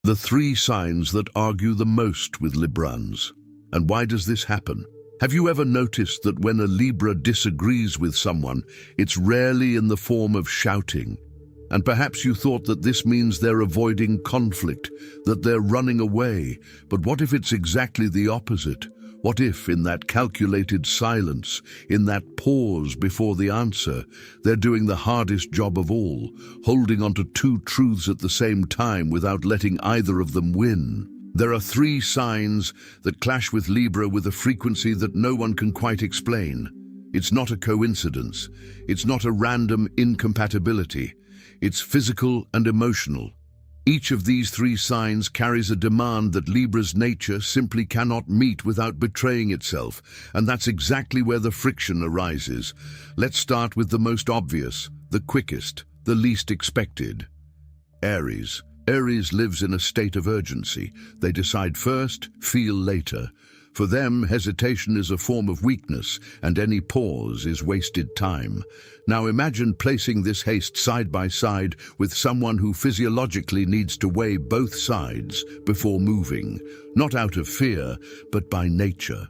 The three signs that argue the most with Librans. And why does this happen? Have you ever noticed that when a Libra disagrees with someone, it's rarely in the form of shouting? And perhaps you thought that this means they're avoiding conflict, that they're running away. But what if it's exactly the opposite? What if, in that calculated silence, in that pause before the answer, they're doing the hardest job of all, holding onto two truths at the same time without letting either of them win? There are three signs that clash with Libra with a frequency that no one can quite explain. It's not a coincidence. It's not a random incompatibility. It's physical and emotional. Each of these three signs carries a demand that Libra's nature simply cannot meet without betraying itself, and that's exactly where the friction arises. Let's start with the most obvious, the quickest, the least expected. Aries. Aries lives in a state of urgency. They decide first, feel later. For them, hesitation is a form of weakness, and any pause is wasted time. Now imagine placing this haste side by side with someone who physiologically needs to weigh both sides before moving, not out of fear, but by nature.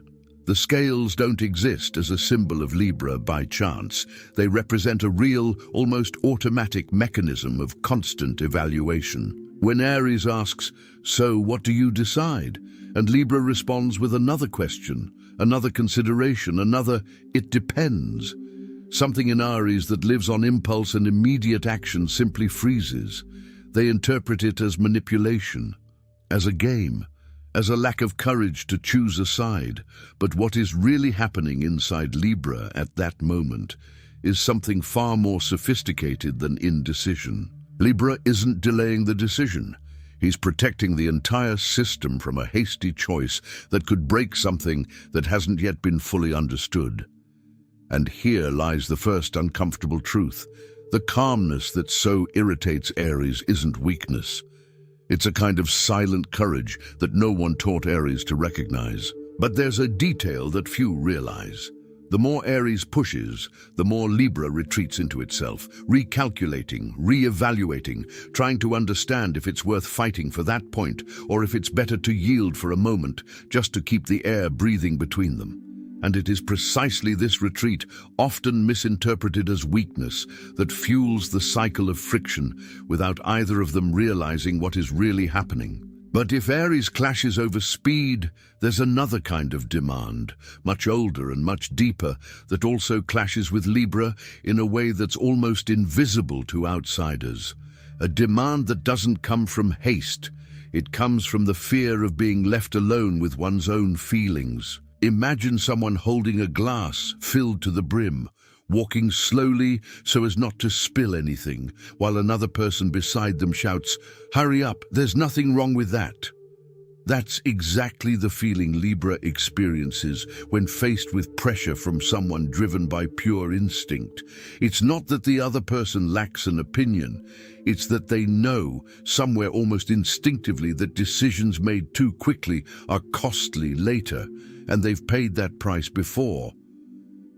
The scales don't exist as a symbol of Libra by chance. They represent a real, almost automatic mechanism of constant evaluation. When Aries asks, "So what do you decide?" and Libra responds with another question, another consideration, another "it depends." Something in Aries that lives on impulse and immediate action simply freezes. They interpret it as manipulation, as a game, as a lack of courage to choose a side. But what is really happening inside Libra at that moment is something far more sophisticated than indecision. Libra isn't delaying the decision. He's protecting the entire system from a hasty choice that could break something that hasn't yet been fully understood. And here lies the first uncomfortable truth. The calmness that so irritates Aries isn't weakness. It's a kind of silent courage that no one taught Aries to recognize. But there's a detail that few realize. The more Aries pushes, the more Libra retreats into itself, recalculating, re-evaluating, trying to understand if it's worth fighting for that point or if it's better to yield for a moment just to keep the air breathing between them. And it is precisely this retreat, often misinterpreted as weakness, that fuels the cycle of friction without either of them realizing what is really happening. But if Aries clashes over speed, there's another kind of demand, much older and much deeper, that also clashes with Libra in a way that's almost invisible to outsiders. A demand that doesn't come from haste. It comes from the fear of being left alone with one's own feelings. Imagine someone holding a glass filled to the brim, walking slowly so as not to spill anything, while another person beside them shouts, "Hurry up, there's nothing wrong with that." That's exactly the feeling Libra experiences when faced with pressure from someone driven by pure instinct. It's not that the other person lacks an opinion, it's that they know, somewhere almost instinctively, that decisions made too quickly are costly later, and they've paid that price before.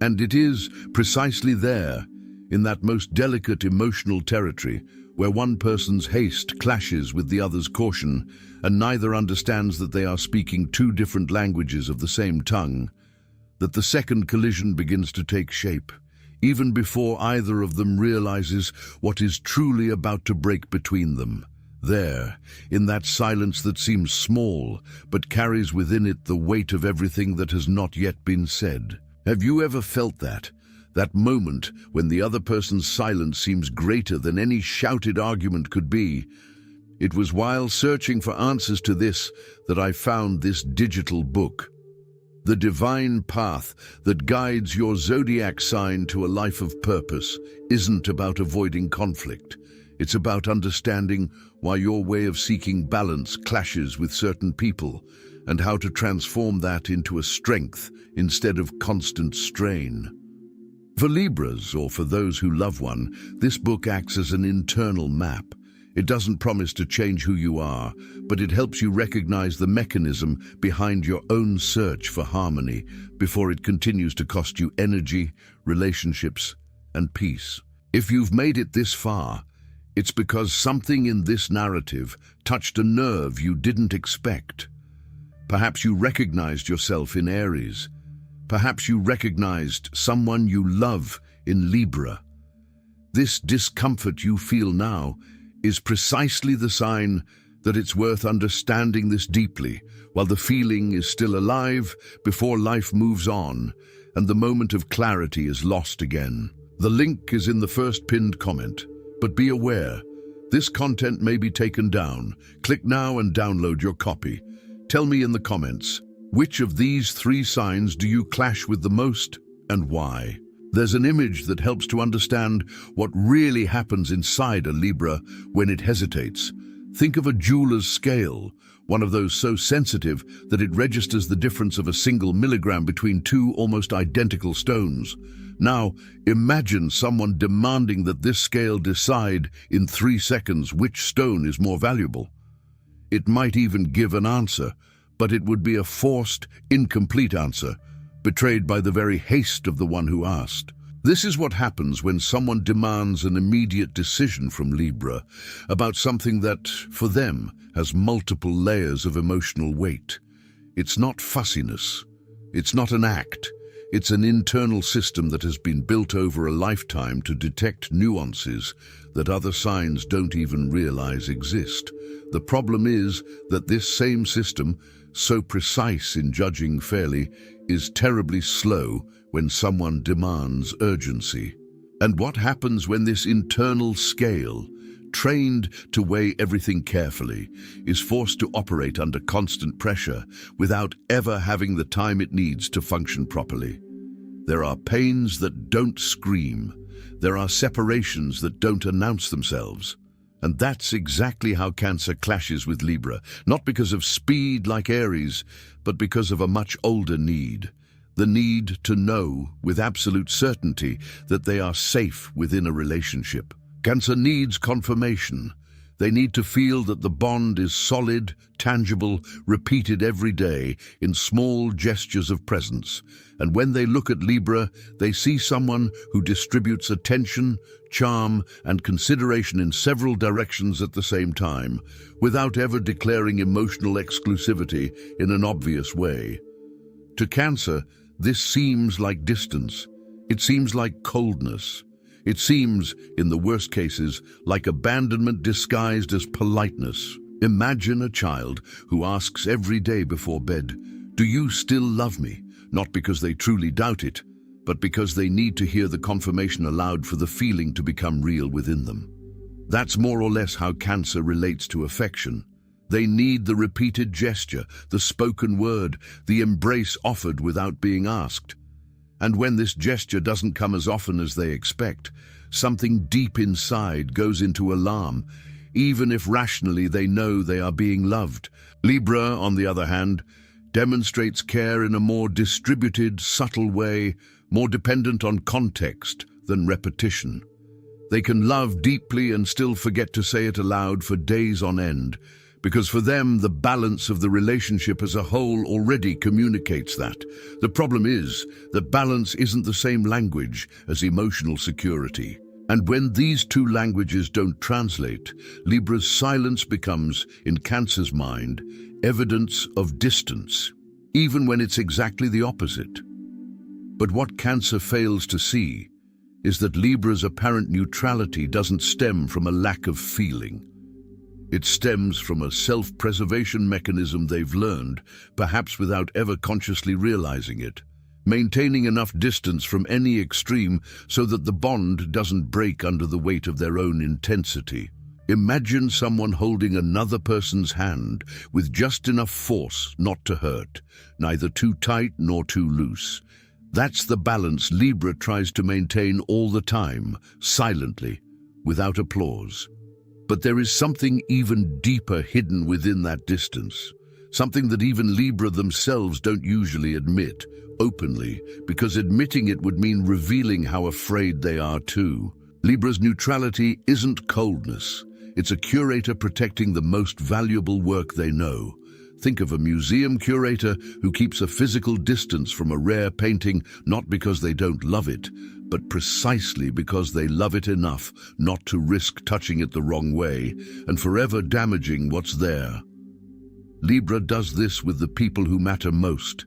And it is precisely there, in that most delicate emotional territory, where one person's haste clashes with the other's caution, and neither understands that they are speaking two different languages of the same tongue, that the second collision begins to take shape, even before either of them realizes what is truly about to break between them. There, in that silence that seems small, but carries within it the weight of everything that has not yet been said. Have you ever felt that? That moment when the other person's silence seems greater than any shouted argument could be? It was while searching for answers to this that I found this digital book. The Divine Path that guides your zodiac sign to a life of purpose isn't about avoiding conflict. It's about understanding why your way of seeking balance clashes with certain people, and how to transform that into a strength instead of constant strain. For Libras, or for those who love one, this book acts as an internal map. It doesn't promise to change who you are, but it helps you recognize the mechanism behind your own search for harmony before it continues to cost you energy, relationships, and peace. If you've made it this far, It's because something in this narrative touched a nerve you didn't expect. Perhaps you recognized yourself in Aries. Perhaps you recognized someone you love in Libra. This discomfort you feel now is precisely the sign that it's worth understanding this deeply while the feeling is still alive before life moves on and the moment of clarity is lost again. The link is in the first pinned comment, but be aware, this content may be taken down. Click now and download your copy. Tell me in the comments, which of these 3 signs do you clash with the most and why? There's an image that helps to understand what really happens inside a Libra when it hesitates. Think of a jeweler's scale, one of those so sensitive that it registers the difference of a single milligram between 2 almost identical stones. Now, imagine someone demanding that this scale decide in 3 seconds which stone is more valuable. It might even give an answer, but it would be a forced, incomplete answer, betrayed by the very haste of the one who asked. This is what happens when someone demands an immediate decision from Libra about something that, for them, has multiple layers of emotional weight. It's not fussiness. It's not an act. It's an internal system that has been built over a lifetime to detect nuances that other signs don't even realize exist. The problem is that this same system, so precise in judging fairly, is terribly slow when someone demands urgency. And what happens when this internal scale, trained to weigh everything carefully, is forced to operate under constant pressure without ever having the time it needs to function properly? There are pains that don't scream. There are separations that don't announce themselves. And that's exactly how Cancer clashes with Libra, not because of speed like Aries, but because of a much older need. The need to know with absolute certainty that they are safe within a relationship. Cancer needs confirmation. They need to feel that the bond is solid, tangible, repeated every day in small gestures of presence. And when they look at Libra, they see someone who distributes attention, charm, and consideration in several directions at the same time, without ever declaring emotional exclusivity in an obvious way. To Cancer, this seems like distance. It seems like coldness. It seems, in the worst cases, like abandonment disguised as politeness. Imagine a child who asks every day before bed, "Do you still love me?" Not because they truly doubt it, but because they need to hear the confirmation aloud for the feeling to become real within them. That's more or less how Cancer relates to affection. They need the repeated gesture, the spoken word, the embrace offered without being asked. And when this gesture doesn't come as often as they expect, something deep inside goes into alarm, even if rationally they know they are being loved. Libra, on the other hand, demonstrates care in a more distributed, subtle way, more dependent on context than repetition. They can love deeply and still forget to say it aloud for days on end, because for them the balance of the relationship as a whole already communicates that. The problem is that balance isn't the same language as emotional security. And when these 2 languages don't translate, Libra's silence becomes, in Cancer's mind, evidence of distance, even when it's exactly the opposite. But what Cancer fails to see is that Libra's apparent neutrality doesn't stem from a lack of feeling. It stems from a self-preservation mechanism they've learned, perhaps without ever consciously realizing it, maintaining enough distance from any extreme so that the bond doesn't break under the weight of their own intensity. Imagine someone holding another person's hand with just enough force not to hurt, neither too tight nor too loose. That's the balance Libra tries to maintain all the time, silently, without applause. But there is something even deeper hidden within that distance, something that even Libra themselves don't usually admit openly, because admitting it would mean revealing how afraid they are too. Libra's neutrality isn't coldness. It's a curator protecting the most valuable work they know. Think of a museum curator who keeps a physical distance from a rare painting, not because they don't love it, but precisely because they love it enough not to risk touching it the wrong way and forever damaging what's there. Libra does this with the people who matter most.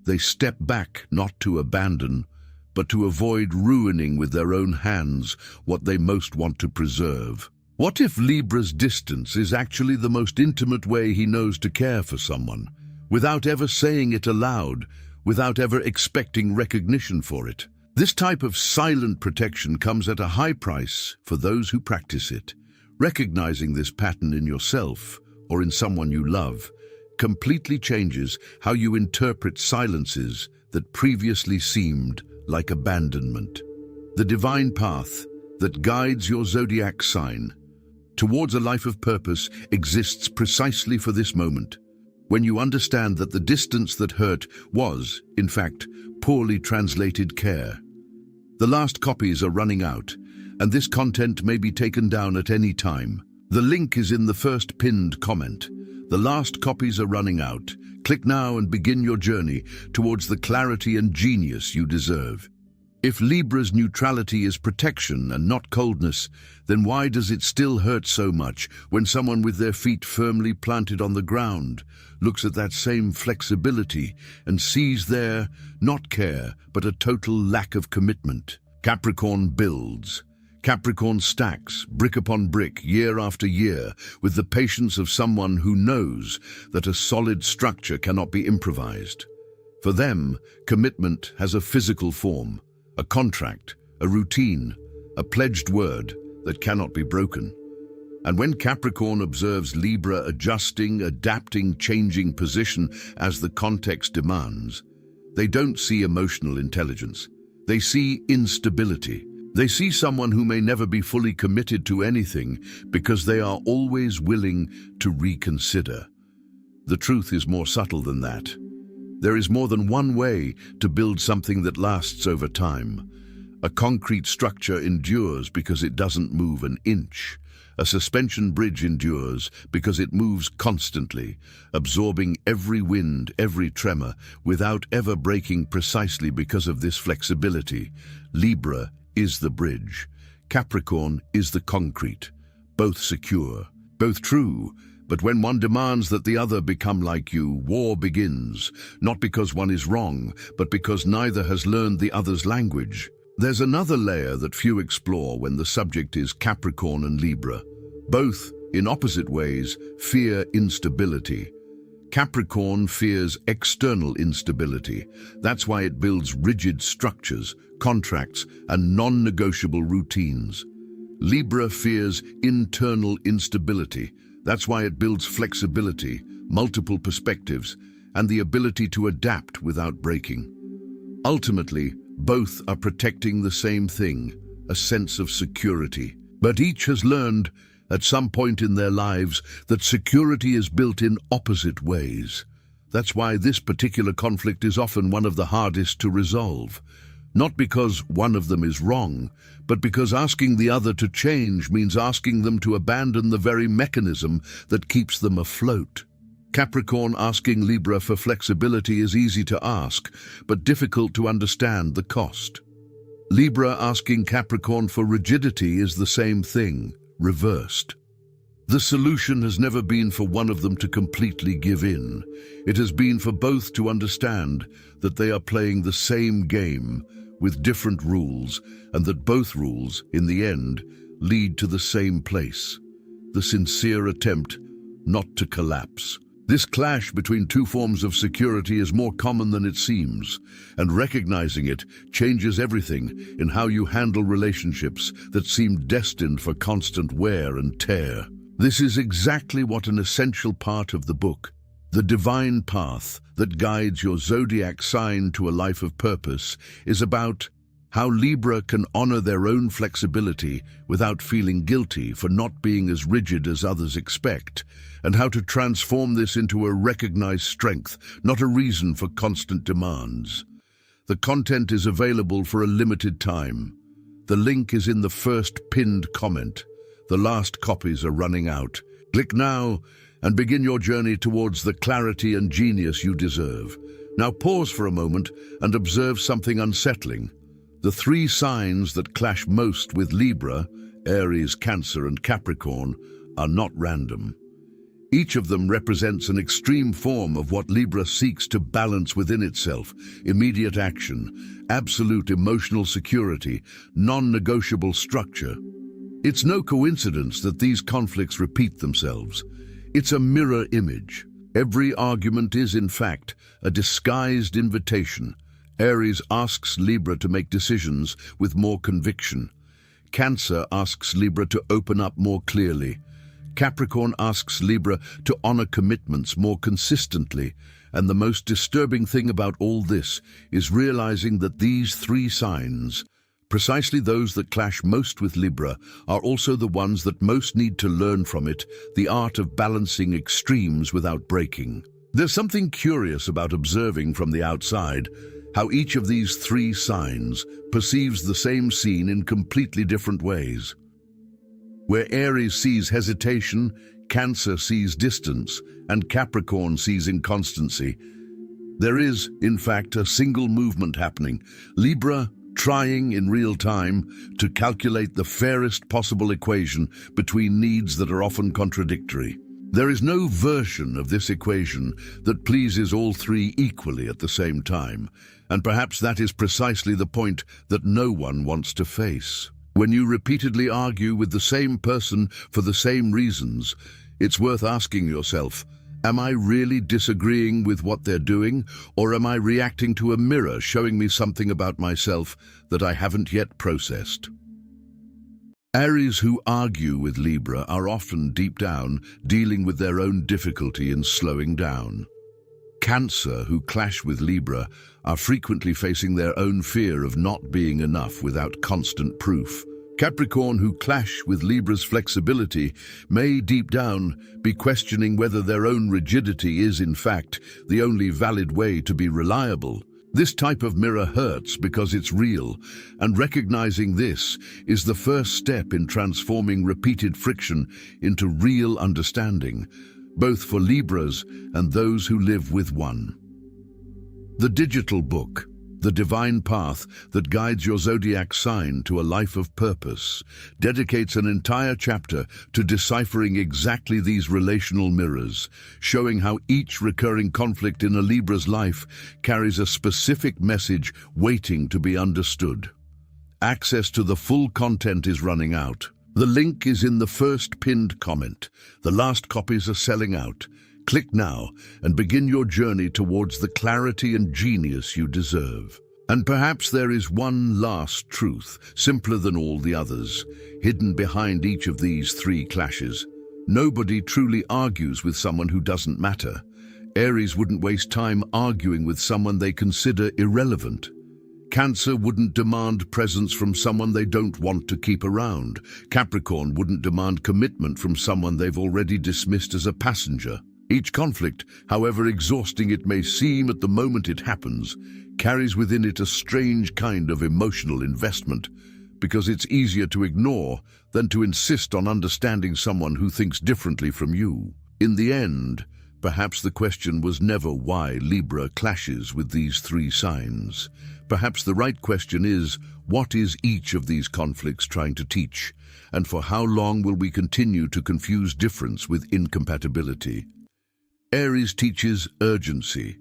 They step back not to abandon, but to avoid ruining with their own hands what they most want to preserve. What if Libra's distance is actually the most intimate way he knows to care for someone, without ever saying it aloud, without ever expecting recognition for it? This type of silent protection comes at a high price for those who practice it. Recognizing this pattern in yourself or in someone you love completely changes how you interpret silences that previously seemed like abandonment. The divine path that guides your zodiac sign towards a life of purpose exists precisely for this moment, when you understand that the distance that hurt was, in fact, poorly translated care. The last copies are running out, and this content may be taken down at any time. The link is in the first pinned comment. The last copies are running out. Click now and begin your journey towards the clarity and genius you deserve. If Libra's neutrality is protection and not coldness, then why does it still hurt so much when someone with their feet firmly planted on the ground looks at that same flexibility and sees there not care, but a total lack of commitment? Capricorn builds. Capricorn stacks, brick upon brick, year after year, with the patience of someone who knows that a solid structure cannot be improvised. For them, commitment has a physical form, a contract, a routine, a pledged word that cannot be broken. And when Capricorn observes Libra adjusting, adapting, changing position as the context demands, they don't see emotional intelligence. They see instability. They see someone who may never be fully committed to anything because they are always willing to reconsider. The truth is more subtle than that. There is more than one way to build something that lasts over time. A concrete structure endures because it doesn't move an inch. A suspension bridge endures because it moves constantly, absorbing every wind, every tremor, without ever breaking precisely because of this flexibility. Libra is the bridge. Capricorn is the concrete. Both secure, both true. But when one demands that the other become like you, war begins, not because one is wrong, but because neither has learned the other's language. There's another layer that few explore when the subject is Capricorn and Libra. Both, in opposite ways, fear instability. Capricorn fears external instability. That's why it builds rigid structures, contracts, and non-negotiable routines. Libra fears internal instability. That's why it builds flexibility, multiple perspectives, and the ability to adapt without breaking. Ultimately, both are protecting the same thing, a sense of security. But each has learned, at some point in their lives, that security is built in opposite ways. That's why this particular conflict is often one of the hardest to resolve. Not because one of them is wrong, but because asking the other to change means asking them to abandon the very mechanism that keeps them afloat. Capricorn asking Libra for flexibility is easy to ask, but difficult to understand the cost. Libra asking Capricorn for rigidity is the same thing, reversed. The solution has never been for one of them to completely give in. It has been for both to understand that they are playing the same game with different rules, and that both rules, in the end, lead to the same place, the sincere attempt not to collapse. This clash between two forms of security is more common than it seems, and recognizing it changes everything in how you handle relationships that seem destined for constant wear and tear. This is exactly what an essential part of the book, the divine path that guides your zodiac sign to a life of purpose, is about. How Libra can honor their own flexibility without feeling guilty for not being as rigid as others expect, and how to transform this into a recognized strength, not a reason for constant demands. The content is available for a limited time. The link is in the first pinned comment. The last copies are running out. Click now and begin your journey towards the clarity and genius you deserve. Now pause for a moment and observe something unsettling. The three signs that clash most with Libra, Aries, Cancer, and Capricorn, are not random. Each of them represents an extreme form of what Libra seeks to balance within itself: immediate action, absolute emotional security, non-negotiable structure. It's no coincidence that these conflicts repeat themselves. It's a mirror image. Every argument is, in fact, a disguised invitation. Aries asks Libra to make decisions with more conviction. Cancer asks Libra to open up more clearly. Capricorn asks Libra to honor commitments more consistently. And the most disturbing thing about all this is realizing that these three signs, precisely those that clash most with Libra, are also the ones that most need to learn from it, the art of balancing extremes without breaking. There's something curious about observing from the outside how each of these three signs perceives the same scene in completely different ways. Where Aries sees hesitation, Cancer sees distance, and Capricorn sees inconstancy, there is, in fact, a single movement happening. Libra trying in real time to calculate the fairest possible equation between needs that are often contradictory. There is no version of this equation that pleases all three equally at the same time, and perhaps that is precisely the point that no one wants to face. When you repeatedly argue with the same person for the same reasons, it's worth asking yourself, am I really disagreeing with what they're doing, or am I reacting to a mirror showing me something about myself that I haven't yet processed? Aries who argue with Libra are often deep down dealing with their own difficulty in slowing down. Cancer who clash with Libra are frequently facing their own fear of not being enough without constant proof. Capricorn who clash with Libra's flexibility may deep down be questioning whether their own rigidity is, in fact, the only valid way to be reliable. This type of mirror hurts because it's real, and recognizing this is the first step in transforming repeated friction into real understanding, both for Libras and those who live with one. The digital book, the divine path that guides your zodiac sign to a life of purpose, dedicates an entire chapter to deciphering exactly these relational mirrors, showing how each recurring conflict in a Libra's life carries a specific message waiting to be understood. Access to the full content is running out. The link is in the first pinned comment. The last copies are selling out. Click now and begin your journey towards the clarity and genius you deserve. And perhaps there is one last truth, simpler than all the others, hidden behind each of these three clashes. Nobody truly argues with someone who doesn't matter. Aries wouldn't waste time arguing with someone they consider irrelevant. Cancer wouldn't demand presence from someone they don't want to keep around. Capricorn wouldn't demand commitment from someone they've already dismissed as a passenger. Each conflict, however exhausting it may seem at the moment it happens, carries within it a strange kind of emotional investment, because it's easier to ignore than to insist on understanding someone who thinks differently from you. In the end, perhaps the question was never why Libra clashes with these three signs. Perhaps the right question is, what is each of these conflicts trying to teach, and for how long will we continue to confuse difference with incompatibility? Aries teaches urgency,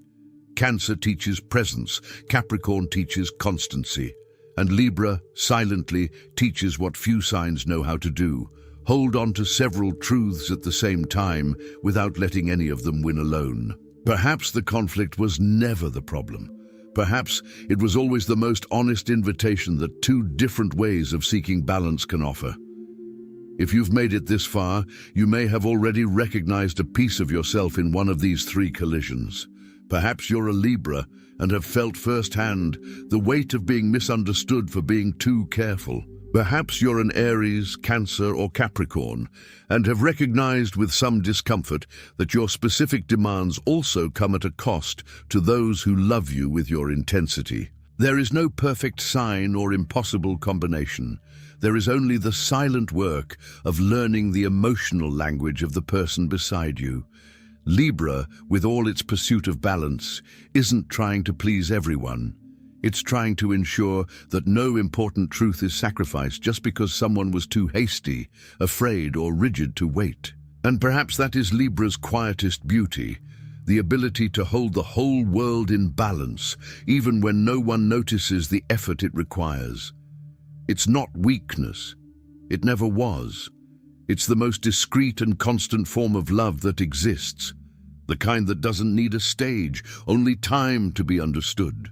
Cancer teaches presence, Capricorn teaches constancy, and Libra, silently, teaches what few signs know how to do: hold on to several truths at the same time without letting any of them win alone. Perhaps the conflict was never the problem. Perhaps it was always the most honest invitation that two different ways of seeking balance can offer. If you've made it this far, you may have already recognized a piece of yourself in one of these three collisions. Perhaps you're a Libra and have felt firsthand the weight of being misunderstood for being too careful. Perhaps you're an Aries, Cancer, or Capricorn and have recognized with some discomfort that your specific demands also come at a cost to those who love you with your intensity. There is no perfect sign or impossible combination. There is only the silent work of learning the emotional language of the person beside you. Libra, with all its pursuit of balance, isn't trying to please everyone. It's trying to ensure that no important truth is sacrificed just because someone was too hasty, afraid, or rigid to wait. And perhaps that is Libra's quietest beauty, the ability to hold the whole world in balance, even when no one notices the effort it requires. It's not weakness. It never was. It's the most discreet and constant form of love that exists, the kind that doesn't need a stage, only time to be understood.